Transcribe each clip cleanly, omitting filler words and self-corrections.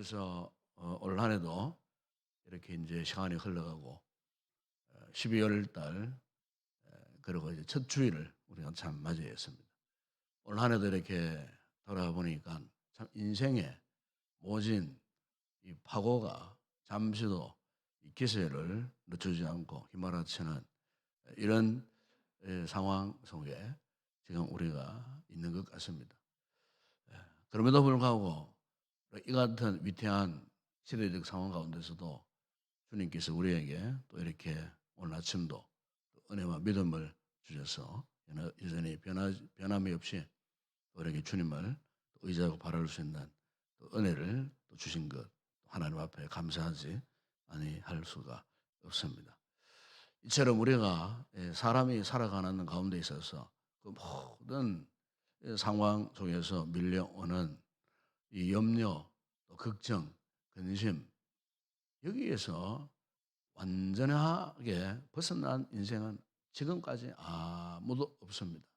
그래서 올 한해도 이렇게 이제 시간이 흘러가고 12월 달 그리고 이제 첫 주일을 우리가 참 맞이했습니다. 올 한해도 이렇게 돌아보니까 참 인생의 모진 이 파고가 잠시도 이 기세를 늦추지 않고 휘몰아치는 이런 상황 속에 지금 우리가 있는 것 같습니다. 그럼에도 불구하고 이 같은 위태한 시대적 상황 가운데서도 주님께서 우리에게 또 이렇게 오늘 아침도 또 은혜와 믿음을 주셔서 여전히 변함이 없이 또 이렇게 주님을 또 의지하고 바라볼 수 있는 또 은혜를 또 주신 것 하나님 앞에 감사하지 아니할 수가 없습니다. 이처럼 우리가 사람이 살아가는 가운데 있어서 그 모든 상황 속에서 밀려오는 이 염려, 또 걱정, 근심 여기에서 완전하게 벗어난 인생은 지금까지 아무도 없습니다.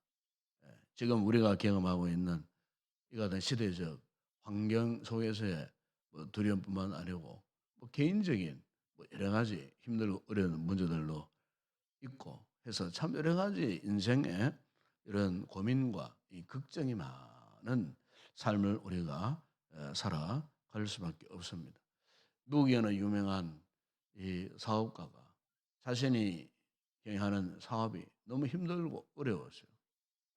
지금 우리가 경험하고 있는 이 같은 시대적 환경 속에서의 두려움뿐만 아니고 개인적인 여러 가지 힘들고 어려운 문제들도 있고 해서 참 여러 가지 인생에 이런 고민과 이 걱정이 많은 삶을 우리가 살아갈 수밖에 없습니다. 미국에 는 유명한 이 사업가가 자신이 경영하는 사업이 너무 힘들고 어려웠어요.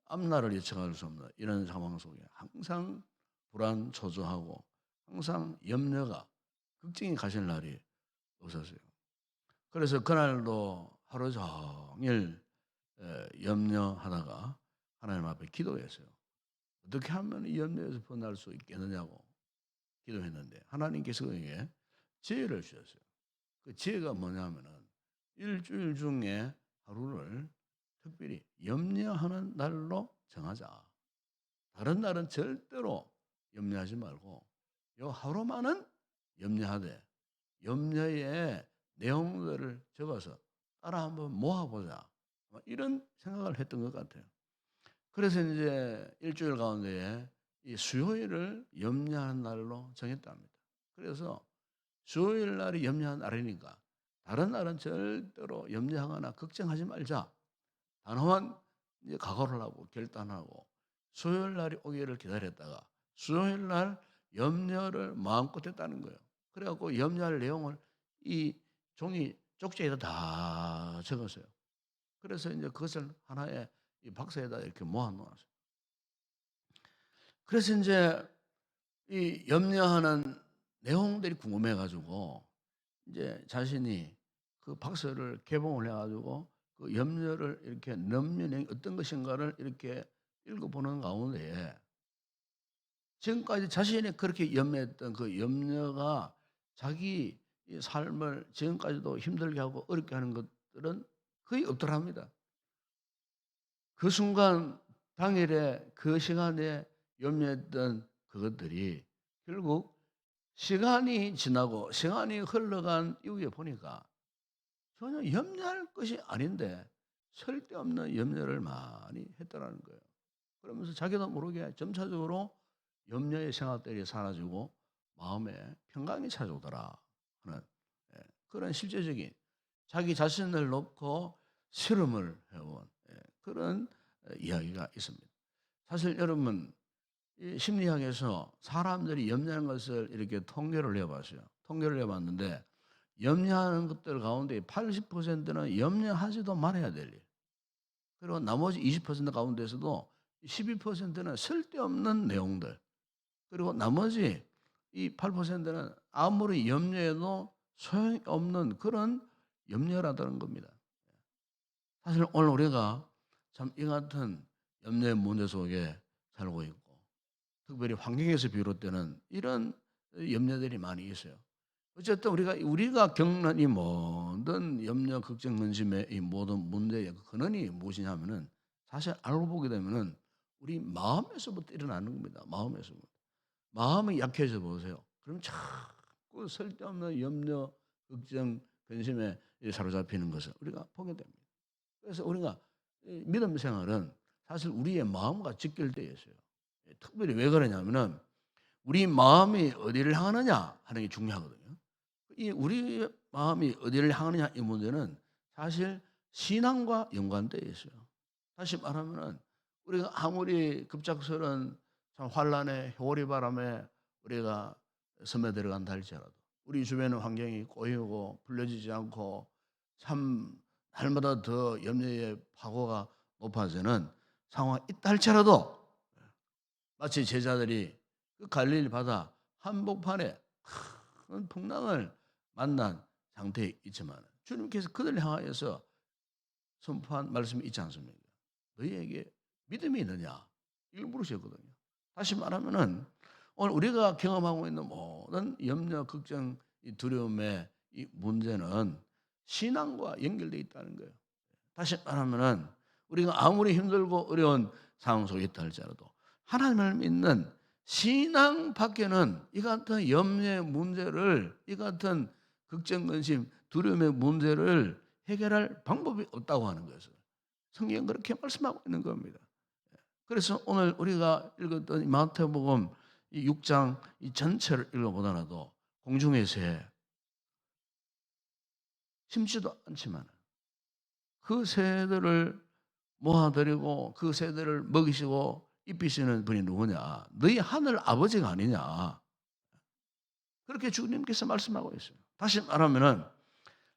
앞날을 예측할 수 없는 이런 상황 속에 항상 불안 초조하고 항상 염려가 걱정이 가실 날이 없었어요. 그래서 그날도 하루 종일 염려하다가 하나님 앞에 기도했어요. 어떻게 하면 이 염려에서 벗어날 수 있겠느냐고 기도했는데 하나님께서 그에게 지혜를 주셨어요. 그 지혜가 뭐냐면은 일주일 중에 하루를 특별히 염려하는 날로 정하자. 다른 날은 절대로 염려하지 말고 요 하루만은 염려하되 염려의 내용들을 적어서 따라 한번 모아보자. 이런 생각을 했던 것 같아요. 그래서 이제 일주일 가운데에 이 수요일을 염려하는 날로 정했답니다. 그래서 수요일 날이 염려한 날이니까 다른 날은 절대로 염려하거나 걱정하지 말자. 단호한 이제 각오를 하고 결단하고 수요일 날이 오기를 기다렸다가 수요일 날 염려를 마음껏 했다는 거예요. 그래갖고 염려할 내용을 이 종이 쪽지에다 다 적었어요. 그래서 이제 그것을 하나의 이 박스에다 이렇게 모아 놓았어요. 그래서 이제 이 염려하는 내용들이 궁금해 가지고 이제 자신이 그 박스를 개봉을 해 가지고 그 염려를 이렇게 넘는 어떤 것인가를 이렇게 읽어보는 가운데에 지금까지 자신이 그렇게 염려했던 그 염려가 자기 이 삶을 지금까지도 힘들게 하고 어렵게 하는 것들은 거의 없더랍니다. 그 순간 당일에 그 시간에 염려했던 그것들이 결국 시간이 지나고 시간이 흘러간 이후에 보니까 전혀 염려할 것이 아닌데 쓸데없는 염려를 많이 했더라는 거예요. 그러면서 자기도 모르게 점차적으로 염려의 생각들이 사라지고 마음에 평강이 찾아오더라 하는 그런 실제적인 자기 자신을 놓고 실험을 해온 그런 이야기가 있습니다. 사실 여러분 이 심리학에서 사람들이 염려하는 것을 이렇게 통계를 해봤어요. 통계를 해봤는데 염려하는 것들 가운데 80%는 염려하지도 말아야 될 일. 그리고 나머지 20% 가운데서도 12%는 쓸데없는 내용들. 그리고 나머지 이 8%는 아무리 염려해도 소용이 없는 그런 염려라는 겁니다. 사실 오늘 우리가 참 이 같은 염려의 문제 속에 살고 있고 특별히 환경에서 비롯되는 이런 염려들이 많이 있어요. 어쨌든 우리가 겪는 이 모든 염려, 걱정, 근심의 이 모든 문제의 그 근원이 무엇이냐면은 사실 알고 보게 되면은 우리 마음에서부터 일어나는 겁니다. 마음에서부터. 마음이 약해져 보세요. 그럼 자꾸 쓸데없는 염려, 걱정, 근심에 사로잡히는 것을 우리가 보게 됩니다. 그래서 우리가 이 믿음 생활은 사실 우리의 마음과 직결되어 있어요. 특별히 왜 그러냐면은 우리 마음이 어디를 향하느냐 하는 게 중요하거든요. 이 우리 마음이 어디를 향하느냐 이 문제는 사실 신앙과 연관되어 있어요. 다시 말하면은 우리가 아무리 급작스런 참 환란의 효리 바람에 우리가 섬에 들어간다 할지라도 우리 주변의 환경이 꼬이고 풀려지지 않고 참 날마다 더 염려의 파고가 높아지는 상황이 있다 할지라도 마치 제자들이 그 갈릴리 바다 한복판에 큰 풍랑을 만난 상태에 있지만 주님께서 그들을 향하여서 선포한 말씀이 있지 않습니까? 너희에게 믿음이 있느냐? 이걸 물으셨거든요. 다시 말하면은 오늘 우리가 경험하고 있는 모든 염려, 걱정, 이 두려움의 이 문제는 신앙과 연결되어 있다는 거예요. 다시 말하면은 우리가 아무리 힘들고 어려운 상황 속에 있다 할지라도 하나님을 믿는 신앙 밖에는 이 같은 염려의 문제를, 이 같은 걱정, 근심, 두려움의 문제를 해결할 방법이 없다고 하는 것을 성경은 그렇게 말씀하고 있는 겁니다. 그래서 오늘 우리가 읽었던 마태복음 이 6장 이 전체를 읽어보더라도 공중의 새 심지도 않지만 그 새들을 모아드리고 그 새들을 먹이시고 입히시는 분이 누구냐? 너희 하늘 아버지가 아니냐? 그렇게 주님께서 말씀하고 있어요. 다시 말하면은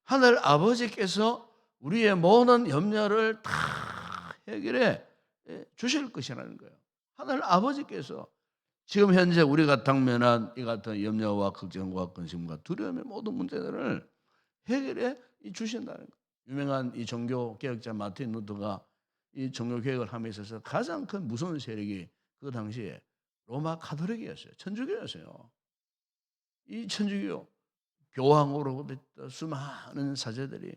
하늘 아버지께서 우리의 모든 염려를 다 해결해 주실 것이라는 거예요. 하늘 아버지께서 지금 현재 우리가 당면한 이 같은 염려와 걱정과 근심과 두려움의 모든 문제들을 해결해 주신다는 거예요. 유명한 이 종교 개혁자 마틴 루터가 이 종교 개혁을 함에 있어서 가장 큰 무서운 세력이 그 당시에 로마 가톨릭이었어요. 천주교였어요. 이 천주교 교황으로부터 수많은 사제들이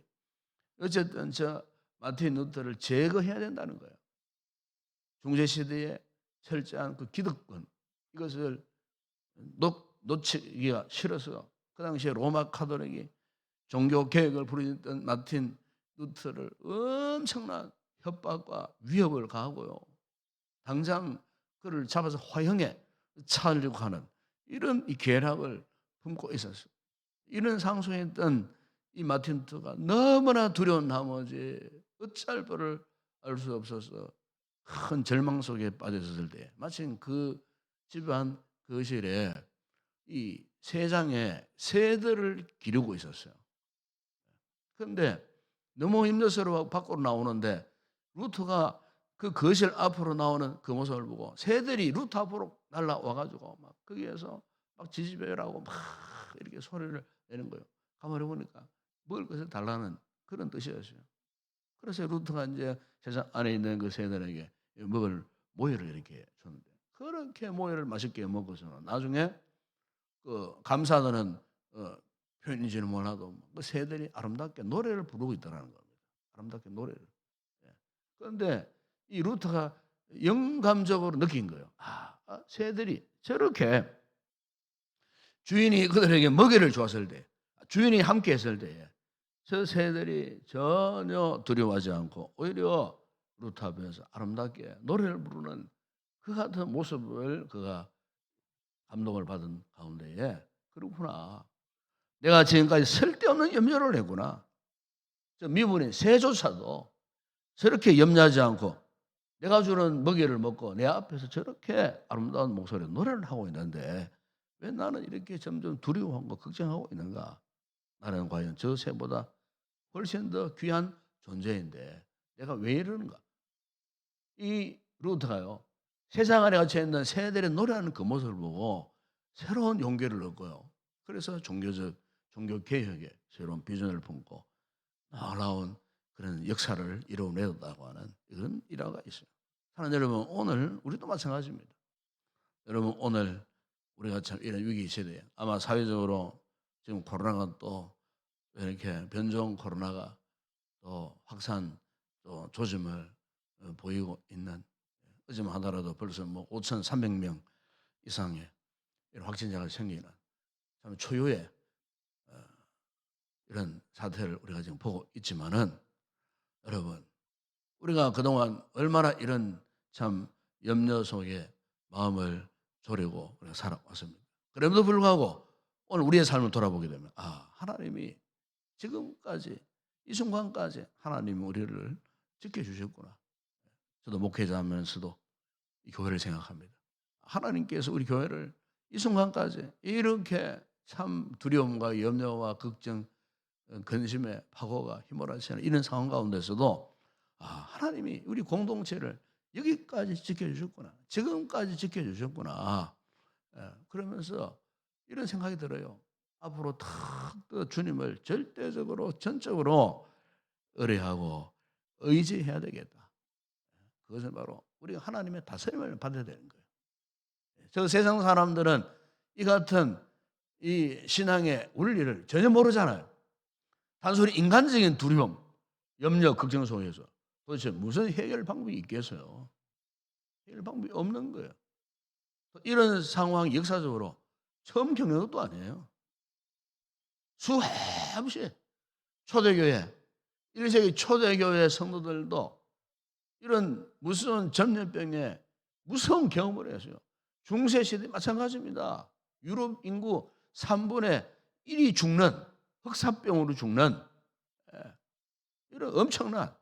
어쨌든 저 마틴 루터를 제거해야 된다는 거예요. 중세 시대에 철저한 그 기득권 이것을 놓치기가 싫어서 그 당시에 로마 가톨릭이 종교 개혁을 부르던 마틴 루터를 엄청난 협박과 위협을 가하고요. 당장 그를 잡아서 화형에 차려고 하는 이런 이 계략을 품고 있었어요. 이런 상황에 있던 이 마틴 루터가 너무나 두려운 나머지 어찌할 바를 알 수 없어서 큰 절망 속에 빠졌을 때 마침 그 집안 거실에 이 세장에 새들을 기르고 있었어요. 그런데 너무 힘들어서 밖으로 나오는데 루터가 그 거실 앞으로 나오는 그 모습을 보고 새들이 루터 앞으로 날라와가지고 막 거기에서 막 지지배라고 막 이렇게 소리를 내는 거예요. 가만히 보니까 먹을 것을 달라는 그런 뜻이었어요. 그래서 루터가 이제 세상 안에 있는 그 새들에게 먹을 모여를 이렇게 줬는데 그렇게 모여를 맛있게 먹어서는 나중에 그 감사하는 표현인지는 몰라도 그 새들이 아름답게 노래를 부르고 있다는 겁니다. 아름답게 노래를. 예. 그런데 이 루터가 영감적으로 느낀 거예요. 새들이 저렇게 주인이 그들에게 먹이를 주었을 때, 주인이 함께 했을 때에 저 새들이 전혀 두려워하지 않고 오히려 루터 앞에서 아름답게 노래를 부르는 그 같은 모습을 그가 감동을 받은 가운데에 그렇구나. 내가 지금까지 쓸데없는 염려를 했구나. 저 미분인 새조차도 저렇게 염려하지 않고 내가 주는 먹이를 먹고 내 앞에서 저렇게 아름다운 목소리로 노래를 하고 있는데 왜 나는 이렇게 점점 두려워하고 걱정하고 있는가? 나는 과연 저 새보다 훨씬 더 귀한 존재인데 내가 왜 이러는가? 이 루터가요. 세상 안에 갇혀 있는 새들의 노래하는 그 모습을 보고 새로운 용기를 얻고요. 그래서 종교 개혁에 새로운 비전을 품고 놀라운 그런 역사를 이루어내었다고 하는 이런 일화가 있어요. 사랑하는 여러분, 오늘 우리도 마찬가지입니다. 여러분, 오늘 우리가 참 이런 위기 시대에 아마 사회적으로 지금 코로나가 또 이렇게 변종 코로나가 또 확산 또 조짐을 보이고 있는 어제만 하더라도 벌써 뭐 5,300명 이상의 이런 확진자가 생기는 참 초유의 이런 사태를 우리가 지금 보고 있지만은 여러분 우리가 그동안 얼마나 이런 참 염려 속에 마음을 조리고 우리가 살아왔습니다. 그럼에도 불구하고 오늘 우리의 삶을 돌아보게 되면 하나님이 지금까지 이 순간까지 하나님이 우리를 지켜주셨구나. 저도 목회자하면서도 이 교회를 생각합니다. 하나님께서 우리 교회를 이 순간까지 이렇게 참 두려움과 염려와 걱정, 근심의 파고가 휘몰아치는 이런 상황 가운데서도 하나님이 우리 공동체를 여기까지 지켜주셨구나. 지금까지 지켜주셨구나. 그러면서 이런 생각이 들어요. 앞으로 더 주님을 절대적으로 전적으로 의뢰하고 의지해야 되겠다. 그것은 바로 우리가 하나님의 다스림을 받아야 되는 거예요. 저 세상 사람들은 이 같은 이 신앙의 원리를 전혀 모르잖아요. 단순히 인간적인 두려움, 염려, 걱정 속에서 도대체 무슨 해결 방법이 있겠어요? 해결 방법이 없는 거예요. 이런 상황이 역사적으로 처음 겪는 것도 아니에요. 수없이 초대교회, 1세기 초대교회 성도들도 이런 무서운 전염병에 무서운 경험을 했어요. 중세시대 마찬가지입니다. 유럽 인구 3분의 1이 죽는, 흑사병으로 죽는 이런 엄청난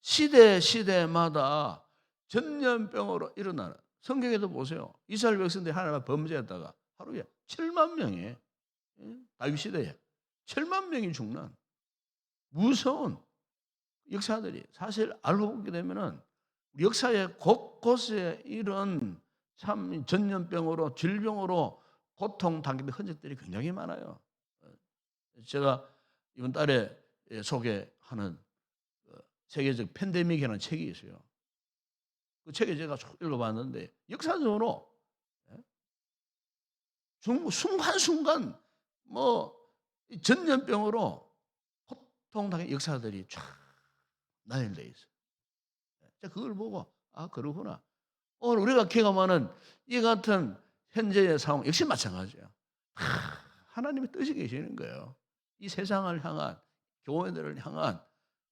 시대마다 전염병으로 일어나는, 성경에도 보세요. 이스라엘 백성들이 하나님과 범죄했다가 하루에 7만 명이, 다윗 시대에 7만 명이 죽는 무서운 역사들이 사실 알고 보게 되면은 역사의 곳곳에 이런 참 전염병으로, 질병으로 고통당기는 흔적들이 굉장히 많아요. 제가 이번 달에 소개하는 세계적 팬데믹이라는 책이 있어요. 그 책을 제가 읽어봤는데 역사적으로 순간순간 전염병으로 고통당한 역사들이 쫙 나열되어 있어요. 제가 그걸 보고 그러구나. 오늘 우리가 경험하는 이 같은 현재의 상황 역시 마찬가지예요. 하나님의 뜻이 계시는 거예요. 이 세상을 향한, 교회들을 향한,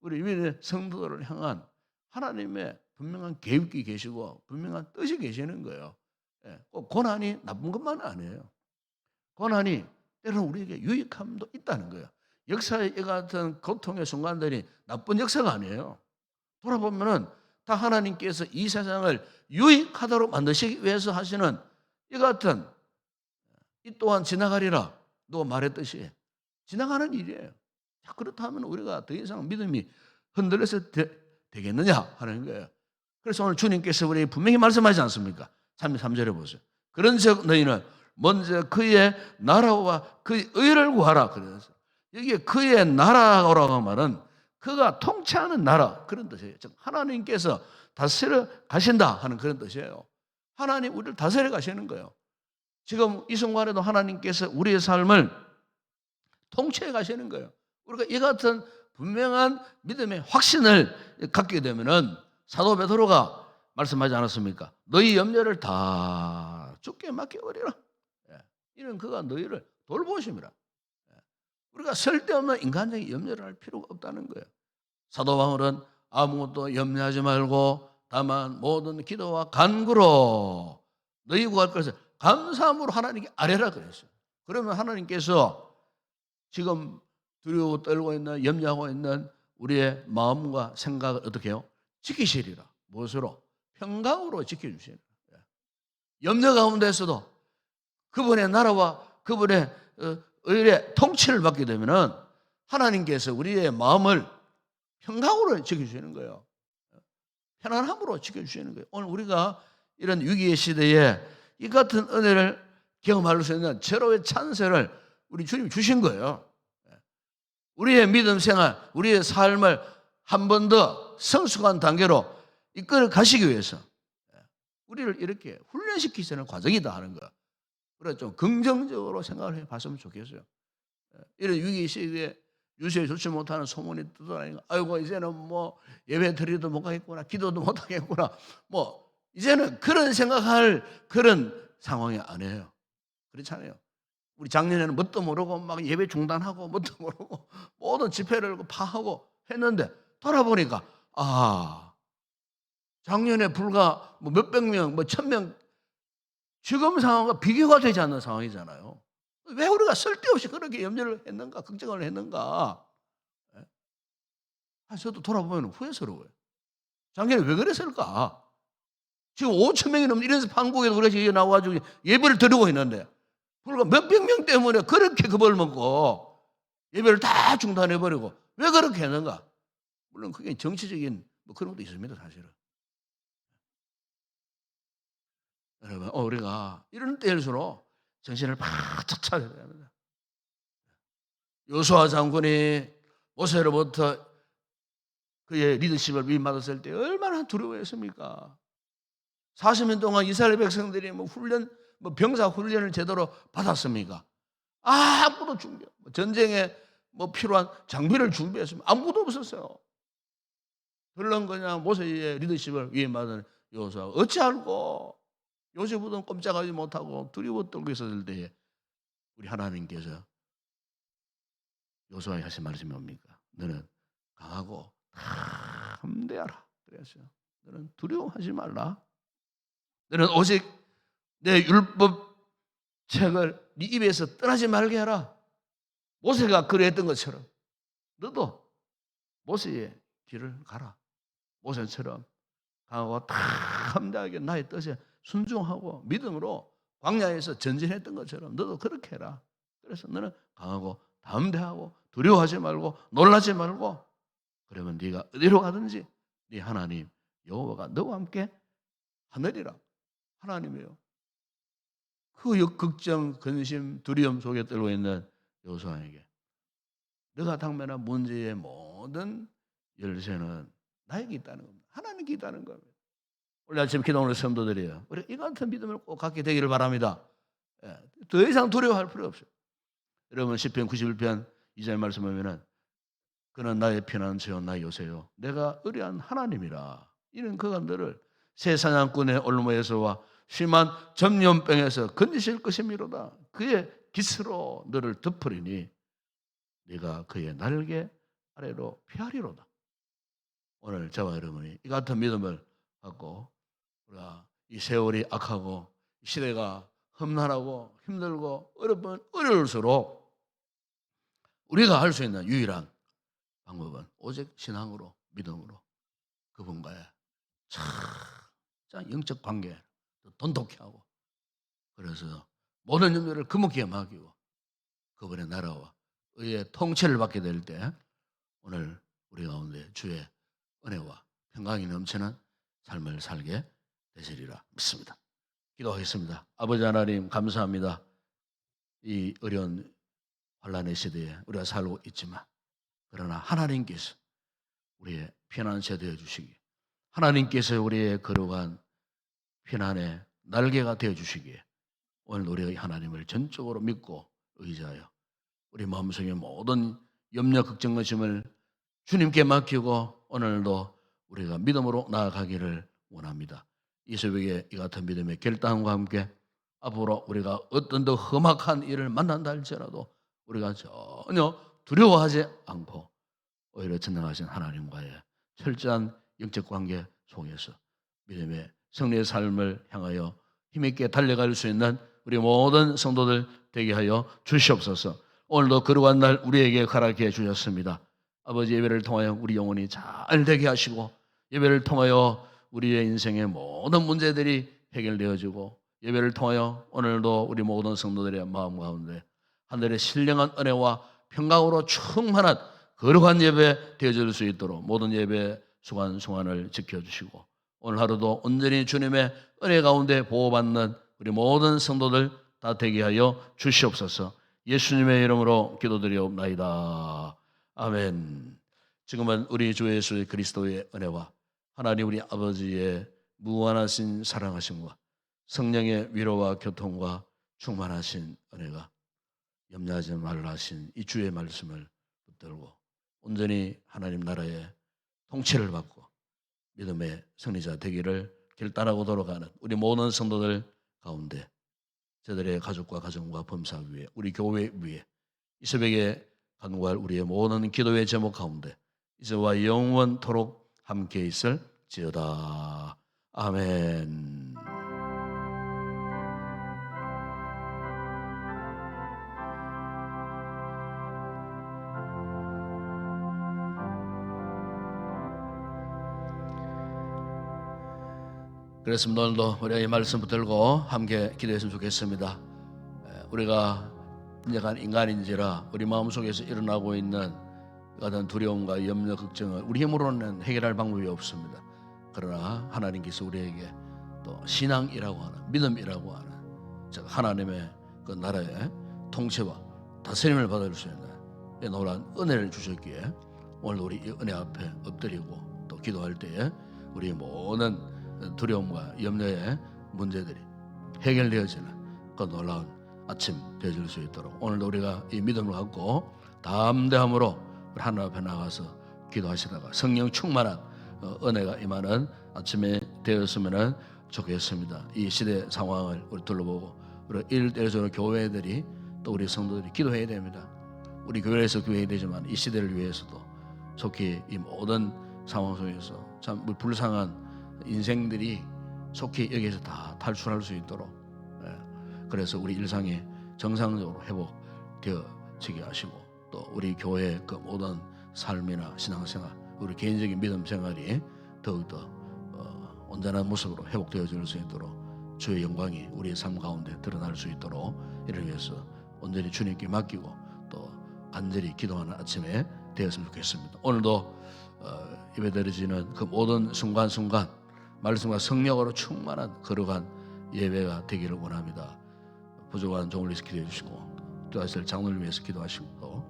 우리 위의 성도들을 향한 하나님의 분명한 계획이 계시고 분명한 뜻이 계시는 거예요. 꼭 고난이 나쁜 것만은 아니에요. 고난이 때로는 우리에게 유익함도 있다는 거예요. 역사의 이 같은 고통의 순간들이 나쁜 역사가 아니에요. 돌아보면은 다 하나님께서 이 세상을 유익하도록 만드시기 위해서 하시는 이 같은, 이 또한 지나가리라 누가 말했듯이 지나가는 일이에요. 자, 그렇다면 우리가 더 이상 믿음이 흔들려서 되겠느냐 하는 거예요. 그래서 오늘 주님께서 우리 분명히 말씀하지 않습니까? 33절에 보세요. 그런즉 너희는 먼저 그의 나라와 그의 의를 구하라. 그래서 여기에 그의 나라라고 말은 그가 통치하는 나라, 그런 뜻이에요. 즉 하나님께서 다스려 가신다 하는 그런 뜻이에요. 하나님 우리를 다스려 가시는 거예요. 지금 이 순간에도 하나님께서 우리의 삶을 통치해 가시는 거예요. 우리가 이 같은 분명한 믿음의 확신을 갖게 되면은 사도 베드로가 말씀하지 않았습니까? 너희 염려를 다 주께 맡겨버리라. 이는 그가 너희를 돌보심이라. 우리가 쓸데없는 인간적인 염려를 할 필요가 없다는 거예요. 사도 바울은 아무것도 염려하지 말고 다만 모든 기도와 간구로 너희 구할 것을 감사함으로 하나님께 아뢰라 그랬어요. 그러면 하나님께서 지금 두려워 떨고 있는, 염려하고 있는 우리의 마음과 생각을 어떻게 해요? 지키시리라. 무엇으로? 평강으로 지켜주시리라. 염려 가운데서도 그분의 나라와 그분의 의의 통치를 받게 되면은 하나님께서 우리의 마음을 평강으로 지켜주시는 거예요. 편안함으로 지켜주시는 거예요. 오늘 우리가 이런 위기의 시대에 이 같은 은혜를 경험할 수 있는 절호의 찬스를 우리 주님이 주신 거예요. 우리의 믿음 생활, 우리의 삶을 한 번 더 성숙한 단계로 이끌어 가시기 위해서 우리를 이렇게 훈련시키시는 과정이다 하는 거예요. 그래서 좀 긍정적으로 생각을 해봤으면 좋겠어요. 이런 위기 시대에 유세에 좋지 못하는 소문이 떠다니니까 아이고 이제는 뭐 예배 드리도 못 가겠구나, 기도도 못 하겠구나, 뭐 이제는 그런 생각할 그런 상황이 아니에요. 그렇잖아요. 우리 작년에는 뭣도 모르고 막 예배 중단하고 뭣도 모르고 모든 집회를 파하고 했는데 돌아보니까 작년에 불과 뭐 몇백 명, 뭐 1000명 지금 상황과 비교가 되지 않는 상황이잖아요. 왜 우리가 쓸데없이 그렇게 염려를 했는가, 걱정을 했는가? 저도 돌아보면 후회스러워요. 작년에 왜 그랬을까? 지금 5천 명이 넘는 이런 한국에도 우리가 나와가지고 예배를 드리고 있는데 불과 몇백 명 때문에 그렇게 겁을 먹고 예배를 다 중단해버리고 왜 그렇게 했는가? 물론 그게 정치적인 뭐 그런 것도 있습니다, 사실은. 여러분, 우리가 이런 때일수록 정신을 바짝 차려야 합니다. 여호수아 장군이 모세로부터 그의 리더십을 위임받았을 때 얼마나 두려워했습니까? 40년 동안 이스라엘 백성들이 병사 훈련을 제대로 받았습니까? 아무도 전쟁에 필요한 장비를 준비했으면 아무도 없었어요. 그런 그냥 모세의 리더십을 위임받은 여호수아가 어찌 알고 요셉보다는 꼼짝하지 못하고 두려워 떨고 있었을 때에 우리 하나님께서 여호수아에게 하신 말씀이 뭡니까? 너는 강하고 담대하라. 그랬어요. 너는 두려워하지 말라. 너는 오직 내 율법 책을 네 입에서 떠나지 말게 하라. 모세가 그랬던 것처럼 너도 모세의 길을 가라. 모세처럼 강하고 담대하게 나의 뜻에 순종하고 믿음으로 광야에서 전진했던 것처럼 너도 그렇게 해라. 그래서 너는 강하고 담대하고 두려워하지 말고 놀라지 말고 그러면 네가 어디로 가든지 네 하나님 여호와가 너와 함께 하늘이라. 하나님이에요. 그 걱정, 근심, 두려움 속에 떨고 있는 여호수아에게 너가 당면한 문제의 모든 열쇠는 나에게 있다는 겁니다. 하나님께 있다는 겁니다. 오늘 아침 기도하는 성도들이에요. 우리 이 같은 믿음을 꼭 갖게 되기를 바랍니다. 더 이상 두려워할 필요 없어요. 여러분 시편 91편 2절 말씀 보면은 그는 나의 편한 저요 나의 요새요 내가 의뢰한 하나님이라. 이는 그가 너를 새 사냥꾼의 올무에서와 심한 전염병에서 건지실 것이미로다. 그의 깃으로 너를 덮으리니 네가 그의 날개 아래로 피하리로다. 오늘 저와 여러분이 이 같은 믿음을 갖고 우리가 이 세월이 악하고 시대가 험난하고 힘들고 어려울수록 우리가 할 수 있는 유일한 방법은 오직 신앙으로 믿음으로 그분과의 참 영적 관계 돈독히 하고 그래서 모든 염려를 그분께 맡기고 그분의 나라와 의의 통치를 받게 될 때 오늘 우리 가운데 주의 은혜와 평강이 넘치는 삶을 살게 되시리라 믿습니다. 기도하겠습니다. 아버지 하나님 감사합니다. 이 어려운 환난의 시대에 우리가 살고 있지만 그러나 하나님께서 우리의 피난처 되어주시기 하나님께서 우리의 거룩한 피난의 날개가 되어주시기에 오늘 우리가 하나님을 전적으로 믿고 의지하여 우리 마음속의 모든 염려 걱정 것임을 주님께 맡기고 오늘도 우리가 믿음으로 나아가기를 원합니다. 이 새벽에 이 같은 믿음의 결단과 함께 앞으로 우리가 어떤 더 험악한 일을 만난다 할지라도 우리가 전혀 두려워하지 않고 오히려 전능하신 하나님과의 철저한 영적 관계 속에서 믿음의 승리의 삶을 향하여 힘있게 달려갈 수 있는 우리 모든 성도들 되게 하여 주시옵소서. 오늘도 거룩한 날 우리에게 허락해 주셨습니다. 아버지 예배를 통하여 우리 영혼이 잘 되게 하시고 예배를 통하여 우리의 인생의 모든 문제들이 해결되어지고 예배를 통하여 오늘도 우리 모든 성도들의 마음 가운데 하늘의 신령한 은혜와 평강으로 충만한 거룩한 예배 되어질 수 있도록 모든 예배 순환을 지켜주시고 오늘 하루도 온전히 주님의 은혜 가운데 보호받는 우리 모든 성도들 다 되게 하여 주시옵소서. 예수님의 이름으로 기도드리옵나이다. 아멘. 지금은 우리 주 예수 그리스도의 은혜와 하나님 우리 아버지의 무한하신 사랑하심과 성령의 위로와 교통과 충만하신 은혜가 염려하지 말라 하신 이 주의 말씀을 붙들고 온전히 하나님 나라의 통치를 받고 믿음의 승리자 되기를 결단하고 돌아가는 우리 모든 성도들 가운데 저들의 가족과 가정과 범사 위에 우리 교회 위에 이 새벽에 간구할 우리의 모든 기도의 제목 가운데 이제와 영원토록 함께 있을지어다. 아멘. 그렇습니다. 오늘도 우리가 이 말씀 붙들고 함께 기도했으면 좋겠습니다. 우리가 인간 인간인지라 우리 마음속에서 일어나고 있는 어떤 두려움과 염려, 걱정을 우리 힘으로는 해결할 방법이 없습니다. 그러나 하나님께서 우리에게 또 신앙이라고 하는, 믿음이라고 하는 하나님의 그 나라의 통치와 다스림을 받을 수 있는 이 놀라운 은혜를 주셨기에 오늘 우리 이 은혜 앞에 엎드리고 또 기도할 때에 우리 모든 두려움과 염려의 문제들이 해결되어지는 그 놀라운 아침 되어질 수 있도록 오늘도 우리가 이 믿음을 갖고 담대함으로 하나님 앞에 나가서 기도하시다가 성령 충만한 은혜가 임하는 아침에 되었으면 좋겠습니다. 이 시대 상황을 우리 둘러보고 우리 일대적으로 교회들이 또 우리 성도들이 기도해야 됩니다. 우리 교회에서 기도해야 되지만 이 시대를 위해서도 속히 이 모든 상황 속에서 참 불쌍한 인생들이 속히 여기에서 다 탈출할 수 있도록 그래서 우리 일상이 정상적으로 회복되어지게 하시고 또 우리 교회의 그 모든 삶이나 신앙생활 우리 개인적인 믿음 생활이 더욱더 온전한 모습으로 회복되어질 수 있도록 주의 영광이 우리의 삶 가운데 드러날 수 있도록 이를 위해서 온전히 주님께 맡기고 또 간절히 기도하는 아침에 되었으면 좋겠습니다. 오늘도 예배드려지는 그 모든 순간순간 말씀과 성령으로 충만한 거룩한 예배가 되기를 원합니다. 부족한 종을 위해서 기도해 주시고 또 하실 장로를 위해서 기도하시고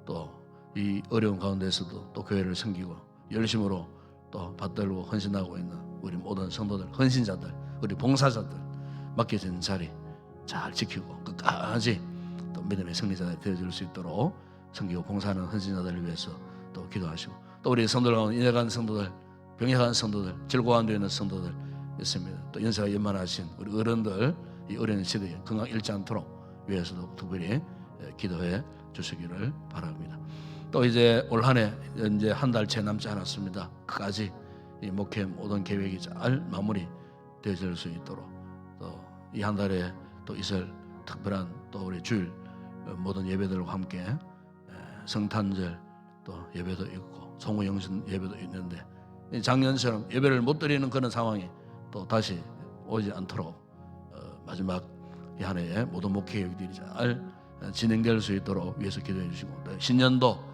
또 이 어려운 가운데서도 또 교회를 섬기고 열심으로 또 받들고 헌신하고 있는 우리 모든 성도들, 헌신자들, 우리 봉사자들 맡겨진 자리 잘 지키고 끝까지 또 믿음의 승리자들이 되어줄 수 있도록 섬기고 봉사하는 헌신자들을 위해서 또 기도하시고 또 우리 성도들 가운데 인해간 성도들, 병약한 성도들, 질고한 데 있는 성도들 있습니다. 또 연세가 연만하신 우리 어른들 이 어려운 시대에 건강 잃지 않도록 위해서도 특별히 기도해 주시기를 바랍니다. 또 이제 올 한 해 이제 한 달 채 남지 않았습니다. 끝까지 이 목회 모든 계획이 잘 마무리 되어질 수 있도록 또 이 한 달에 또 있을 특별한 또 우리 주일 모든 예배들과 함께 성탄절 또 예배도 있고 성우영신 예배도 있는데 작년처럼 예배를 못 드리는 그런 상황이 또 다시 오지 않도록 마지막 이 한 해에 모든 목회 계획들이 잘 진행될 수 있도록 위해서 기도해 주시고 또 신년도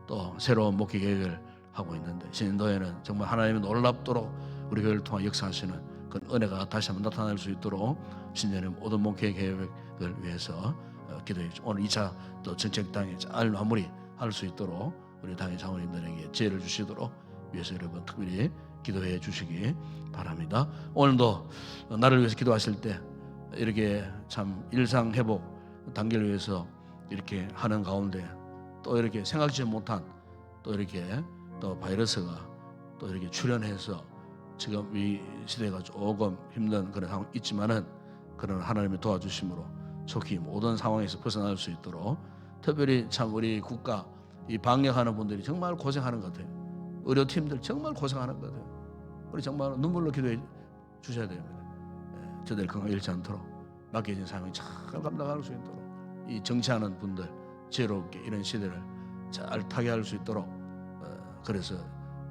또 새로운 목회 계획을 하고 있는데 신년도에는 정말 하나님이 놀랍도록 우리 교회를 통해 역사하시는 그 은혜가 다시 한번 나타날 수 있도록 신년의 모든 목회 계획을 위해서 기도해 주시고 오늘 2차 또 정책당에 잘 마무리할 수 있도록 우리 당의 장로님들에게 지혜를 주시도록 위해서 여러분 특별히 기도해 주시기 바랍니다. 오늘도 나를 위해서 기도하실 때 이렇게 참 일상 회복 단계를 위해서 이렇게 하는 가운데 또 이렇게 생각지 못한 또 이렇게 또 바이러스가 또 이렇게 출현해서 지금 이 시대가 조금 힘든 그런 상황 있지만은 그런 하나님의 도와주심으로 속히 모든 상황에서 벗어날 수 있도록 특별히 참 우리 국가 이 방역하는 분들이 정말 고생하는 것 같아요. 의료팀들 정말 고생하는 것 같아요. 우리 정말 눈물로 기도해 주셔야 됩니다. 저들 건강 잃지 않도록 맡겨진 사명이 잘 감당할 수 있도록 이 정치하는 분들 지혜롭게 이런 시대를 잘 타개할 수 있도록 그래서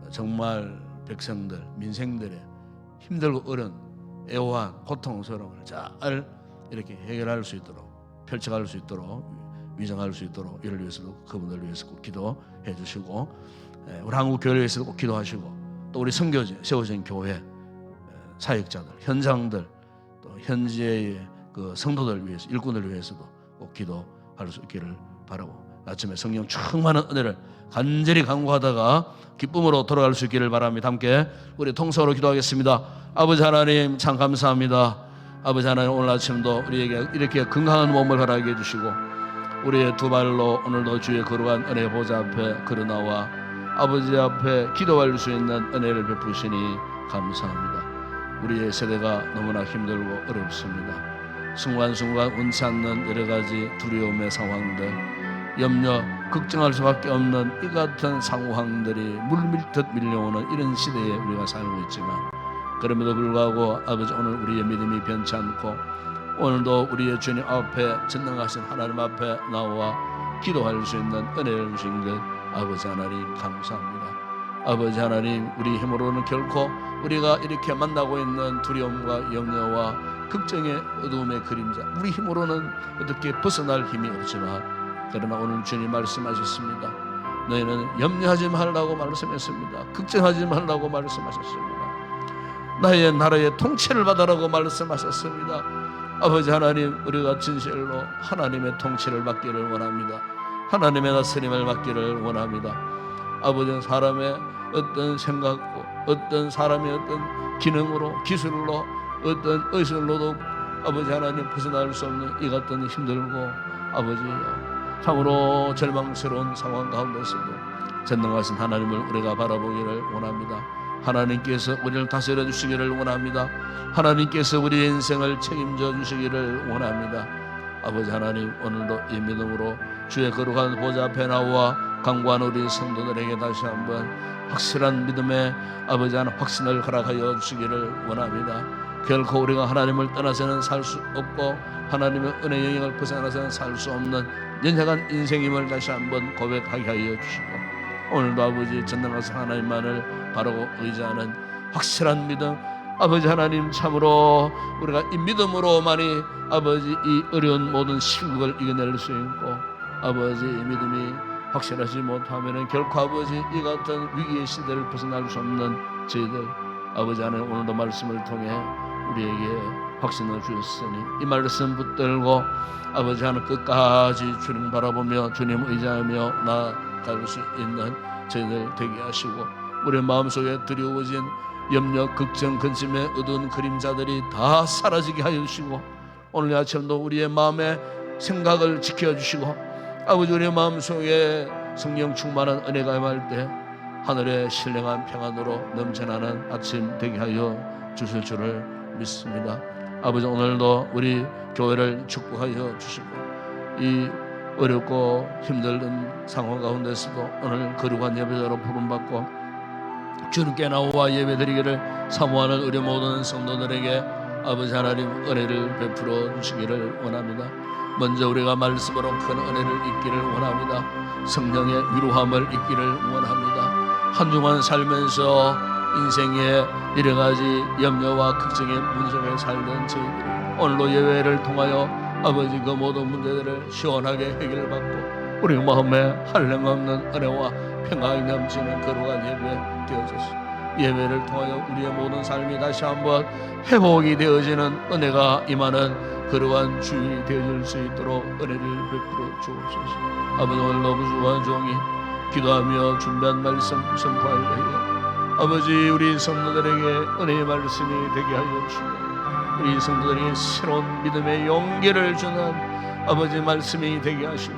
정말 백성들 민생들의 힘들고 어려운 애환 고통스러움을 잘 이렇게 해결할 수 있도록 펼쳐갈 수 있도록 위정할 수 있도록 이를 위해서도 그분들을 위해서 꼭 기도해 주시고 우리 한국 교회를 위해서도 꼭 기도하시고 또 우리 선교지 세워진 교회 사역자들 현장들 또 현지의 그 성도들 위해서 일꾼을 위해서도 꼭 기도할 수 있기를 바라고 아침에 성령 충만한 은혜를 간절히 간구하다가 기쁨으로 돌아갈 수 있기를 바랍니다. 함께 우리 통성으로 기도하겠습니다. 아버지 하나님 참 감사합니다. 아버지 하나님 오늘 아침도 우리에게 이렇게 건강한 몸을 허락해 주시고 우리의 두 발로 오늘도 주의 거룩한 은혜 보좌 앞에 걸어나와 아버지 앞에 기도할 수 있는 은혜를 베푸시니 감사합니다. 우리의 세대가 너무나 힘들고 어렵습니다. 순간순간 원치 않는 여러 가지 두려움의 상황들 염려, 걱정할 수밖에 없는 이 같은 상황들이 물밀듯 밀려오는 이런 시대에 우리가 살고 있지만 그럼에도 불구하고 아버지 오늘 우리의 믿음이 변치 않고 오늘도 우리의 주님 앞에 전능하신 하나님 앞에 나와 기도할 수 있는 은혜를 주신 것 아버지 하나님 감사합니다. 아버지 하나님, 우리 힘으로는 결코 우리가 이렇게 만나고 있는 두려움과 염려와 걱정의 어두움의 그림자, 우리 힘으로는 어떻게 벗어날 힘이 없지만, 그러나 오늘 주님 말씀하셨습니다. 너희는 염려하지 말라고 말씀했습니다. 걱정하지 말라고 말씀하셨습니다. 나의 나라의 통치를 받으라고 말씀하셨습니다. 아버지 하나님, 우리가 진실로 하나님의 통치를 받기를 원합니다. 하나님의 다스림을 받기를 원합니다. 아버지, 사람의 어떤 생각고 어떤 사람의 어떤 기능으로, 기술로, 어떤 의술로도 아버지 하나님 벗어날 수 없는 이 같은 힘들고 아버지 참으로 절망스러운 상황 가운데서도 전능하신 하나님을 우리가 바라보기를 원합니다. 하나님께서 우리를 다스려 주시기를 원합니다. 하나님께서 우리의 인생을 책임져 주시기를 원합니다. 아버지 하나님, 오늘도 이 믿음으로 주의 거룩한 보좌 앞에 나와 강구한 우리 성도들에게 다시 한번 확실한 믿음의 아버지 하나님 확신을 허락하여 주시기를 원합니다. 결코 우리가 하나님을 떠나서는 살 수 없고 하나님의 은혜 영역을 벗어나서는 살 수 없는 연약한 인생임을 다시 한번 고백하게 하여 주시고, 오늘도 아버지 전능하신 하나님만을 바라고 의지하는 확실한 믿음, 아버지 하나님, 참으로 우리가 이 믿음으로만이 아버지 이 어려운 모든 시국을 이겨낼 수 있고, 아버지 이 믿음이 확실하지 못하면 결코 아버지 이 같은 위기의 시대를 벗어날 수 없는 저희들, 아버지 하나님, 오늘도 말씀을 통해 우리에게 확신을 주셨으니 이 말씀 붙들고 아버지 하나님 끝까지 주님 바라보며 주님 의지하며 나아갈 수 있는 저희들 되게 하시고, 우리 마음속에 두려워진 염려, 걱정, 근심의 어두운 그림자들이 다 사라지게 하여 주시고, 오늘 아침도 우리의 마음의 생각을 지켜주시고, 아버지 우리의 마음속에 성령 충만한 은혜가 임할 때 하늘의 신령한 평안으로 넘쳐나는 아침 되게 하여 주실 줄을 믿습니다. 아버지, 오늘도 우리 교회를 축복하여 주시고, 이 어렵고 힘든 상황 가운데서도 오늘 거룩한 예배자로 부름받고 주님께 나와 예배드리기를 사모하는 우리 모든 성도들에게 아버지 하나님 은혜를 베풀어 주시기를 원합니다. 먼저 우리가 말씀으로 큰 은혜를 잊기를 원합니다. 성령의 위로함을 잊기를 원합니다. 한 주간 살면서 인생의 여러 가지 염려와 걱정의 문제에 살던 저희들이 오늘로 예배를 통하여 아버지 그 모든 문제들을 시원하게 해결받고 우리 마음에 한량없는 은혜와 평강이 넘치는 거룩한 예배 되어졌습니다. 예배를 통하여 우리의 모든 삶이 다시 한번 회복이 되어지는 은혜가 임하는 거룩한 주일이 되어질 수 있도록 은혜를 베풀어 주옵소서. 아버지, 오늘도 부족한 종이 기도하며 준비한 말씀 선포할 때에 아버지 우리 성도들에게 은혜의 말씀이 되게 하여 주시고, 우리 성도들에게 새로운 믿음의 용기를 주는 아버지 말씀이 되게 하시고,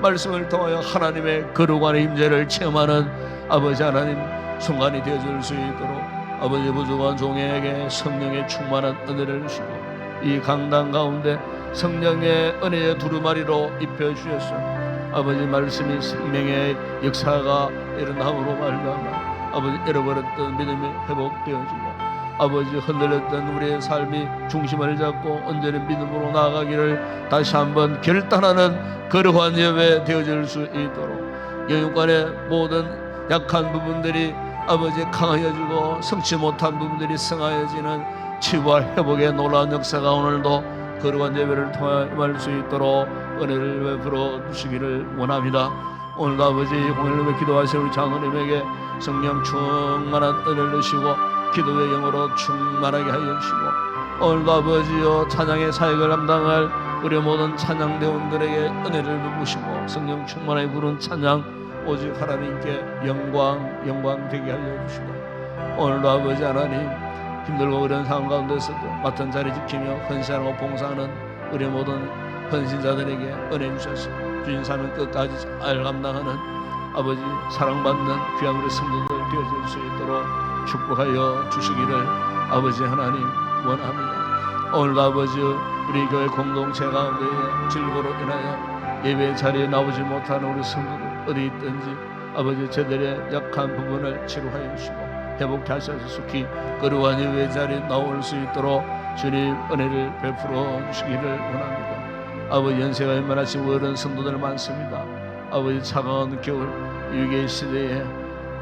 말씀을 통하여 하나님의 거룩한 임재를 체험하는 아버지 하나님 순간이 되어줄 수 있도록 아버지 부족한 종에게 성령의 충만한 은혜를 주시고, 이 강단 가운데 성령의 은혜의 두루마리로 입혀주셔서 아버지 말씀이 생명의 역사가 일어남으로 말미암아 아버지 잃어버렸던 믿음이 회복되어지고, 아버지 흔들렸던 우리의 삶이 중심을 잡고 온전히 믿음으로 나아가기를 다시 한번 결단하는 거룩한 예배 되어질 수 있도록 영육간의 모든 약한 부분들이 아버지 강하여지고 성치 못한 부분들이 성하여지는 치유와 회복의 놀라운 역사가 오늘도 거룩한 예배를 통해 임할 수 있도록 은혜를 베풀어 주시기를 원합니다. 오늘도 아버지 오늘 기도하신 우리 장로님에게 성령 충만한 은혜를 주시고 기도의 영으로 충만하게 하여 주시고, 오늘도 아버지여 찬양의 사역을 감당할 우리 모든 찬양대원들에게 은혜를 베푸시고 성령 충만하게 부른 찬양 오직 하나님께 영광 되게 하여 주시고, 오늘도 아버지 하나님 힘들고 그런 상황 가운데서도 맡은 자리 지키며 헌신하고 봉사하는 우리 모든 헌신자들에게 은혜 주셔서 주인 삶을 끝까지 잘 감당하는 아버지 사랑받는 귀한 우리 성도들 되어질 수 있도록 축복하여 주시기를 아버지 하나님 원합니다. 오늘도 아버지 우리 교회 공동체 가운데에 질고로 인하여 예배 자리에 나오지 못하는 우리 성도들 어디 있든지 아버지 저들의 약한 부분을 치료하여 주시고 회복케 하셔서 속히 거룩한 예배 자리에 나올 수 있도록 주님 은혜를 베풀어 주시기를 원합니다. 아버지 연세가 웬만하신 어른 성도들 많습니다. 아버지 차가운 겨울 위기의 시대에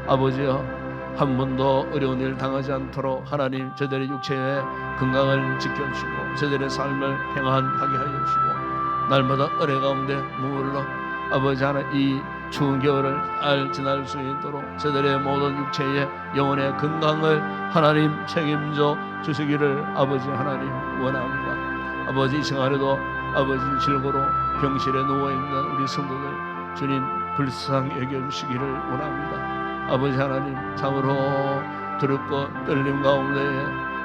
아버지여 한 번도 어려운 일 당하지 않도록 하나님 저들의 육체의 건강을 지켜주시고 저들의 삶을 평안하게 하여 주시고 날마다 은혜 가운데 머물러 아버지 하나님 이 추운 겨울을 잘 지날 수 있도록 저들의 모든 육체의 영혼의 건강을 하나님 책임져 주시기를 아버지 하나님 원합니다. 아버지 이 시간에도 아버지 질고로 병실에 누워있는 우리 성도들 주님 불쌍히 여겨주시기를 원합니다. 아버지 하나님 참으로 두렵고 떨림 가운데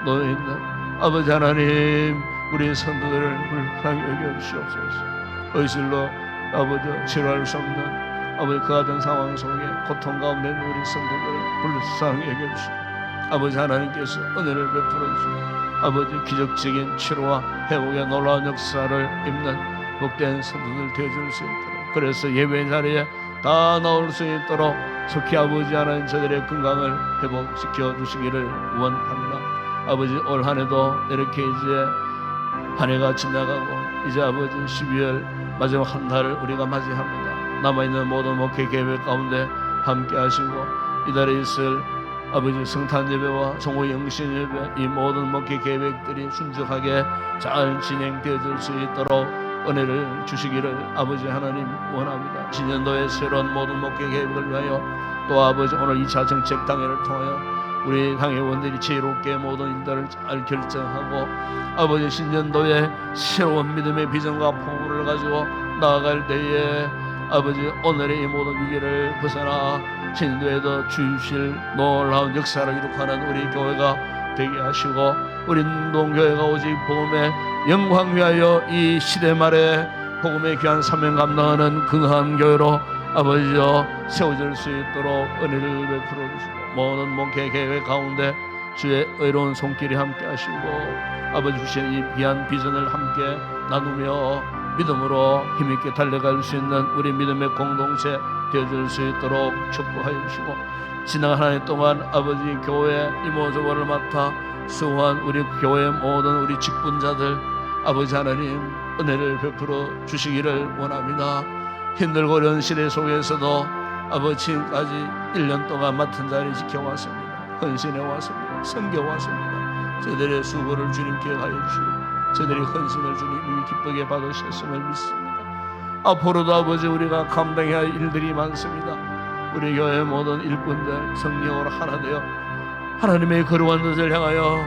놓여있는 아버지 하나님 우리 성도들을 불쌍히 여겨주시옵소서. 의술로 아버지 치료할 수 없는 아버지 그 같은 상황 속에 고통 가운데 있는 우리 성도들을 불쌍히 여겨주시고 아버지 하나님께서 은혜를 베풀어 주시고 아버지 기적적인 치료와 회복의 놀라운 역사를 입는 복된 성도들 되어줄 수 있도록 그래서 예배 자리에 다 나올 수 있도록 속히 아버지 하나님 저들의 건강을 회복시켜 주시기를 원합니다. 아버지 올 한해도 이렇게 이제 한 해가 지나가고 이제 아버지 12월 마지막 한 달을 우리가 맞이합니다. 남아있는 모든 목회 계획 가운데 함께 하시고 이달에 있을 아버지 성탄 예배와 종호 영신 예배 이 모든 목회 계획들이 순적하게 잘 진행되어질 수 있도록 은혜를 주시기를 아버지 하나님 원합니다. 신년도의 새로운 모든 목회 계획을 위하여 또 아버지 오늘 2차 정책 당회를 통하여 우리 당회원들이 지혜롭게 모든 일들을 잘 결정하고 아버지 신년도에 새로운 믿음의 비전과 포부를 가지고 나아갈 때에 아버지 오늘의 이 모든 위기를 벗어나 신년도에도 주실 놀라운 역사를 이룩하는 우리 교회가 되게 하시고 우리 운동교회가 오직 복음의 영광 위하여 이 시대 말에 복음의 귀한 사명 감당하는 긍한 교회로 아버지여 세워질 수 있도록 은혜를 베풀어 주시고 모든 목회 계획 가운데 주의 의로운 손길이 함께 하시고 아버지 주신 이 귀한 비전을 함께 나누며 믿음으로 힘있게 달려갈 수 있는 우리 믿음의 공동체 되어질 수 있도록 축복하여 주시고 지난 한 해 동안 아버지 교회 이모저모를 맡아 수고한 우리 교회 모든 우리 직분자들 아버지 하나님 은혜를 베풀어 주시기를 원합니다. 힘들고 어려운 시대 속에서도 아버지 지금까지 1년 동안 맡은 자리 지켜왔습니다. 헌신해 왔습니다. 섬겨 왔습니다. 저들의 수고를 주님 기억하여 주시고 저들의 헌신을 주님이 기쁘게 받으셨음을 믿습니다. 앞으로도 아버지 우리가 감당해야 할 일들이 많습니다. 우리 교회 모든 일꾼들 성령으로 하나 되어 하나님의 거룩한 뜻을 향하여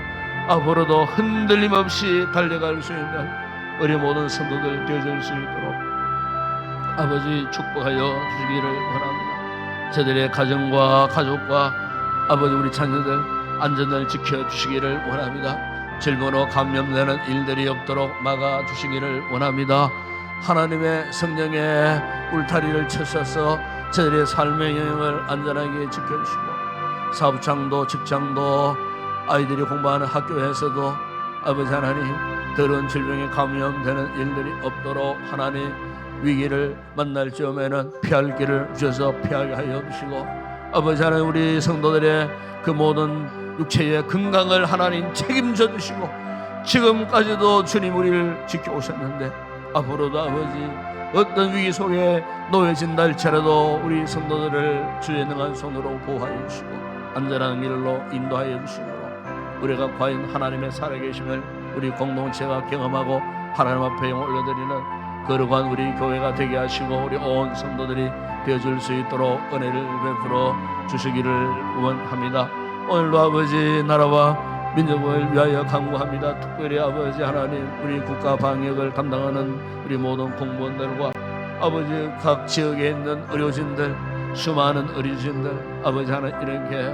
앞으로도 흔들림 없이 달려갈 수 있는 우리 모든 성도들 되어질 수 있도록 아버지 축복하여 주시기를 원합니다. 저들의 가정과 가족과 아버지 우리 자녀들 안전을 지켜주시기를 원합니다. 질병으로 감염되는 일들이 없도록 막아주시기를 원합니다. 하나님의 성령의 울타리를 쳐서서 저들의 삶의 영역을 안전하게 지켜주시고 사업장도 직장도 아이들이 공부하는 학교에서도 아버지 하나님 더러운 질병에 감염되는 일들이 없도록 하나님 위기를 만날 즈음에는 피할 길을 주셔서 피하게 하여 주시고 아버지 하나님 우리 성도들의 그 모든 육체의 건강을 하나님 책임져 주시고 지금까지도 주님 우리를 지켜오셨는데 앞으로도 아버지 어떤 위기 속에 놓여진다 할지라도 우리 성도들을 주의 능한 손으로 보호하여 주시고 안전한 길로 인도하여 주시므로 우리가 과연 하나님의 살아계심을 우리 공동체가 경험하고 하나님 앞에 영을 올려드리는 거룩한 우리 교회가 되게 하시고 우리 온 성도들이 되어줄 수 있도록 은혜를 베풀어 주시기를 원합니다. 오늘도 아버지 나라와 민족을 위하여 간구합니다. 특별히 아버지 하나님 우리 국가 방역을 담당하는 우리 모든 공무원들과 아버지 각 지역에 있는 의료진들 수많은 의료진들 아버지 하나님 이렇게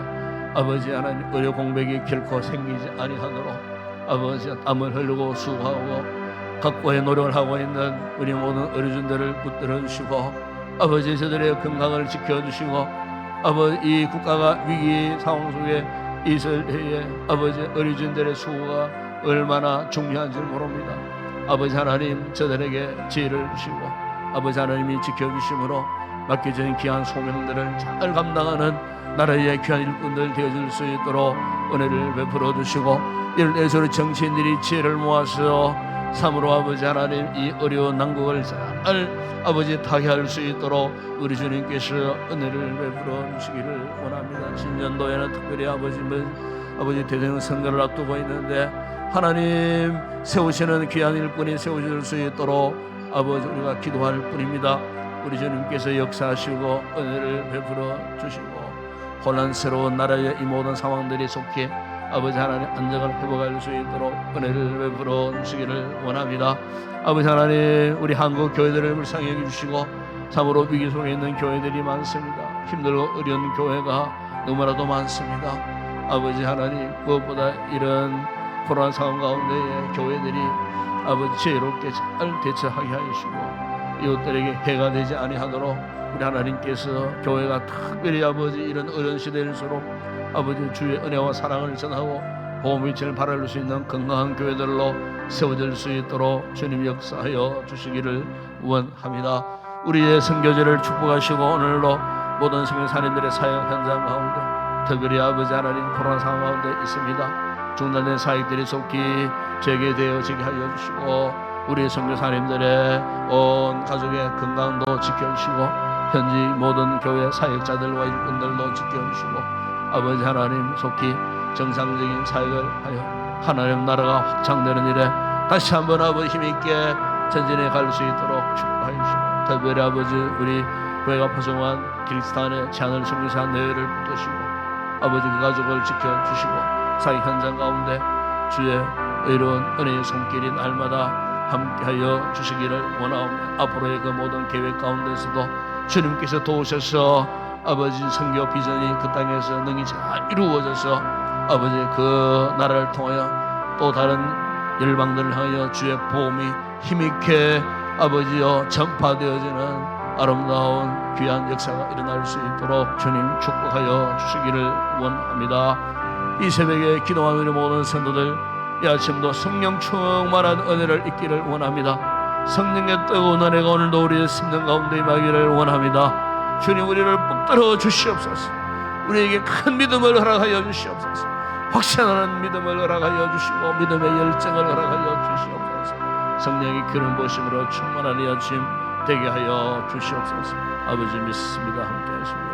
아버지 하나님 의료 공백이 결코 생기지 아니하도록 아버지 땀을 흘리고 수고하고 각고의 노력을 하고 있는 우리 모든 의료진들을 붙들어 주시고 아버지 저들의 건강을 지켜주시고 아버지 이 국가가 위기 상황 속에 있을 때에 아버지 의료진들의 수고가 얼마나 중요한지 모릅니다. 아버지 하나님 저들에게 지혜를 주시고 아버지 하나님이 지켜주심으로 맡겨진 귀한 소명들을 잘 감당하는 나라의 귀한 일꾼들 되어줄 수 있도록 은혜를 베풀어 주시고 이럴 때 서로 정치인들이 지혜를 모아서 참으로 아버지 하나님 이 어려운 난국을 잘 잘 아버지 타개할 수 있도록 우리 주님께서 은혜를 베풀어 주시기를 원합니다. 신년도에는 특별히 아버지 대통령 선거를 앞두고 있는데 하나님 세우시는 귀한 일꾼이 세워질 수 있도록 아버지 우리가 기도할 뿐입니다. 우리 주님께서 역사하시고 은혜를 베풀어 주시고 혼란스러운 나라의 이 모든 상황들이 속히 아버지 하나님 안정을 회복할 수 있도록 은혜를 베풀어 주시기를 원합니다. 아버지 하나님 우리 한국 교회들을 불쌍히 여겨주시고 참으로 위기 속에 있는 교회들이 많습니다. 힘들고 어려운 교회가 너무나도 많습니다. 아버지 하나님 무엇보다 이런 코로나 상황 가운데에 교회들이 아버지 지혜롭게 잘 대처하게 하시고 이웃들에게 해가 되지 아니하도록 우리 하나님께서 교회가 특별히 아버지 이런 어려운 시대일수록 아버지 주의 은혜와 사랑을 전하고 보험일체를 바랄 수 있는 건강한 교회들로 세워질 수 있도록 주님 역사하여 주시기를 원합니다. 우리의 선교제를 축복하시고 오늘로 모든 선교사님들의 사역 현장 가운데 특별히 아버지 하나님 코로나 상황 가운데 있습니다. 중단된 사역들이 속히 재개되어지게 하여 주시고 우리 선교사님들의 온 가족의 건강도 지켜주시고 현지 모든 교회 사역자들과 일꾼들도 지켜주시고 아버지 하나님 속히 정상적인 사역을 하여 하나님 나라가 확장되는 일에 다시 한번 아버지 힘있게 전진해 갈 수 있도록 축복하여 주시고 특별히 아버지 우리 교회가 파송한 키르기스탄의 제한을 선교사 내외를 붙드시고 아버지 그 가족을 지켜주시고 사역 현장 가운데 주의 의로운 은혜의 손길이 날마다 함께하여 주시기를 원하오며 앞으로의 그 모든 계획 가운데서도 주님께서 도우셔서 아버지 선교 비전이 그 땅에서 능히 잘 이루어져서 아버지 그 나라를 통하여 또 다른 열방들을 향하여 주의 복음이 힘있게 아버지여 전파되어지는 아름다운 귀한 역사가 일어날 수 있도록 주님 축복하여 주시기를 원합니다. 이 새벽에 기도하는 우리 모든 성도들 이 아침도 성령 충만한 은혜를 잊기를 원합니다. 성령의 뜨거운 은혜가 오늘도 우리의 심령 가운데 임하기를 원합니다. 주님 우리를 붙들어 주시옵소서. 우리에게 큰 믿음을 허락하여 주시옵소서. 확신하는 믿음을 허락하여 주시고 믿음의 열정을 허락하여 주시옵소서. 성령의 기름 부으심으로 충만한 이 아침 되게 하여 주시옵소서. 아버지 믿습니다. 함께 하시고